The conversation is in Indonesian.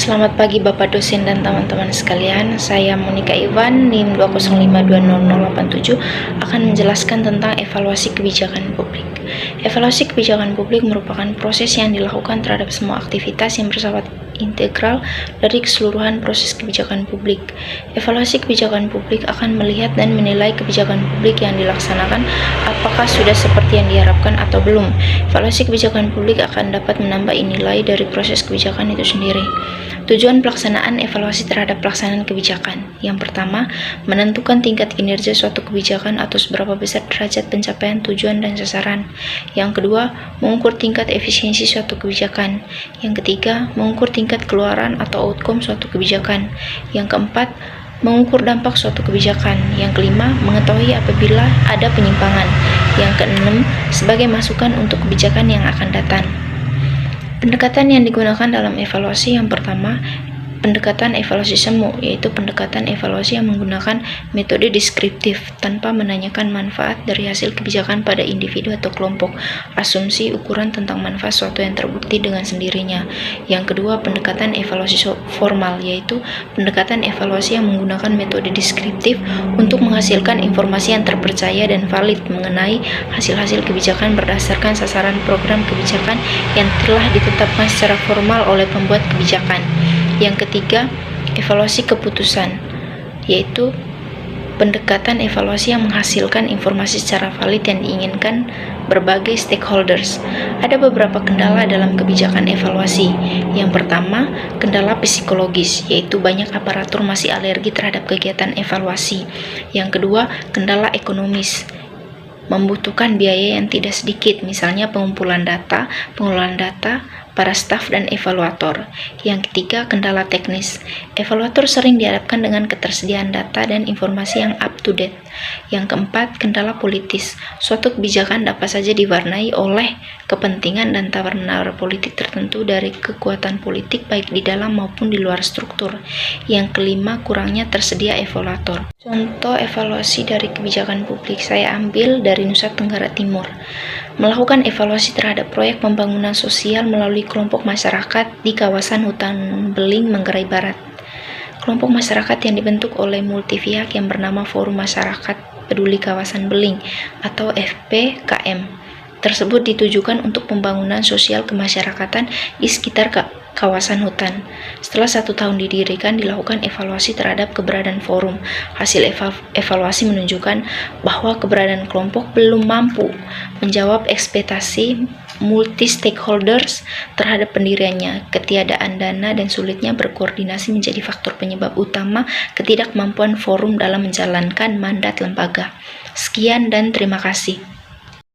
Selamat pagi Bapak dosen dan teman-teman sekalian. Saya Monika Iwan, NIM 205200087 akan menjelaskan tentang evaluasi kebijakan publik. Evaluasi kebijakan publik merupakan proses yang dilakukan terhadap semua aktivitas yang bersifat integral dari keseluruhan proses kebijakan publik. Evaluasi kebijakan publik akan melihat dan menilai kebijakan publik yang dilaksanakan apakah sudah seperti yang diharapkan atau belum. Evaluasi kebijakan publik akan dapat menambah nilai dari proses kebijakan itu sendiri. Tujuan pelaksanaan evaluasi terhadap pelaksanaan kebijakan. Yang pertama, menentukan tingkat kinerja suatu kebijakan atau seberapa besar derajat pencapaian tujuan dan sasaran. Yang kedua, mengukur tingkat efisiensi suatu kebijakan. Yang ketiga, mengukur tingkat keluaran atau outcome suatu kebijakan. Yang keempat, mengukur dampak suatu kebijakan. Yang kelima, mengetahui apabila ada penyimpangan. Yang keenam, sebagai masukan untuk kebijakan yang akan datang. Pendekatan yang digunakan dalam evaluasi yang pertama, pendekatan evaluasi semu, yaitu pendekatan evaluasi yang menggunakan metode deskriptif tanpa menanyakan manfaat dari hasil kebijakan pada individu atau kelompok, asumsi ukuran tentang manfaat suatu yang terbukti dengan sendirinya. Yang kedua, pendekatan evaluasi formal, yaitu pendekatan evaluasi yang menggunakan metode deskriptif untuk menghasilkan informasi yang terpercaya dan valid mengenai hasil-hasil kebijakan berdasarkan sasaran program kebijakan yang telah ditetapkan secara formal oleh pembuat kebijakan. Yang ketiga, evaluasi keputusan, yaitu pendekatan evaluasi yang menghasilkan informasi secara valid yang diinginkan berbagai stakeholders. Ada beberapa kendala dalam kebijakan evaluasi. Yang pertama, kendala psikologis, yaitu banyak aparatur masih alergi terhadap kegiatan evaluasi. Yang kedua, kendala ekonomis, membutuhkan biaya yang tidak sedikit, misalnya pengumpulan data, pengelolaan data, para staf dan evaluator. Yang ketiga, kendala teknis. Evaluator sering dihadapkan dengan ketersediaan data dan informasi yang up to date. Yang keempat, kendala politis. Suatu kebijakan dapat saja diwarnai oleh kepentingan dan tawar-menawar politik tertentu dari kekuatan politik baik di dalam maupun di luar struktur. Yang kelima, kurangnya tersedia evaluator. Contoh evaluasi dari kebijakan publik saya ambil dari Nusa Tenggara Timur. Melakukan evaluasi terhadap proyek pembangunan sosial melalui kelompok masyarakat di kawasan hutan beling Manggarai Barat. Kelompok masyarakat yang dibentuk oleh multi-pihak yang bernama Forum Masyarakat Peduli Kawasan Beling atau FPKM tersebut ditujukan untuk pembangunan sosial kemasyarakatan di sekitar kawasan hutan. Setelah 1 tahun didirikan, dilakukan evaluasi terhadap keberadaan forum. Hasil evaluasi menunjukkan bahwa keberadaan kelompok belum mampu menjawab ekspektasi multi-stakeholders terhadap pendiriannya. Ketiadaan dana dan sulitnya berkoordinasi menjadi faktor penyebab utama ketidakmampuan forum dalam menjalankan mandat lembaga. Sekian dan terima kasih.